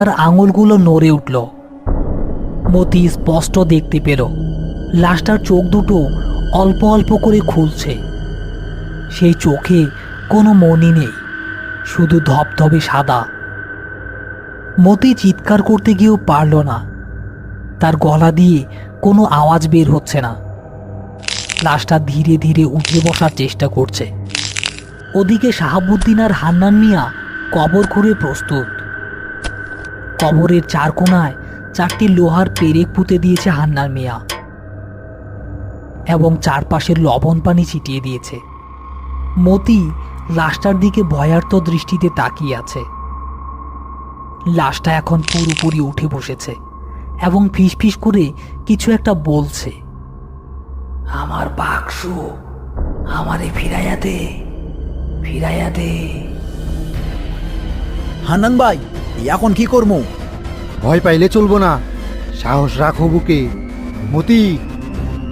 তার আঙুলগুলো নড়ে উঠল। মতি স্পষ্ট দেখতে পেল লাশটার চোখ দুটো অল্প অল্প করে খুলছে। সেই চোখে কোনো মনি নেই, শুধু ধবধবে সাদা। মতি চিৎকার করতে গিয়েও পারল না, তার গলা দিয়ে কোনো আওয়াজ বের হচ্ছে না। লাশটা ধীরে ধীরে উঠে বসার চেষ্টা করছে। ওদিকে শাহাবুদ্দিন আর হান্নান মিয়া কবর খুঁড়ে প্রস্তুত। কবরের চার কোণায় 4টি লোহার পেরেক পুঁতে দিয়েছে হান্নান মিয়া এবং চারপাশের লবণ পানি ছিটিয়ে দিয়েছে। মতি লাশটার দিকে ভয়ার্ত দৃষ্টিতে তাকিয়ে আছে। লাশটা এখন পুরোপুরি উঠে বসেছে এবং ফিসফিস করে কিছু একটা বলছে। আমার বাক্স আমারে ফিরাইয়া দে, ফিরাইয়া দে। হান্নান ভাই, এখন কি করবো? ভয় পাইলে চলবো না, সাহস রাখো বুকে। মতি,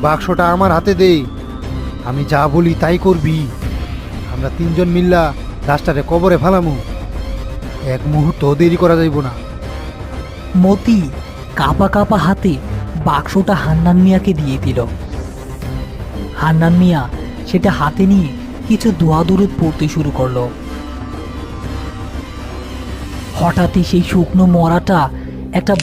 বাক্সটা আমার হাতে দে, আমি যা বলি তাই করবি। আমরা 3জন মিল্লা লাশটারে কবরে ফেলামু, এক মুহূর্ত দেরি করা যাইব না। মতি কাঁপা কাঁপা হাতে বাক্সটা হান্নান মিয়াকে দিয়ে দিল। হান্নান মিয়া সেটা হাতে নিয়ে কিছু দোয়া দরুদ পড়তে শুরু করলো। হঠাৎই সেই শুকনো মরাটা একটা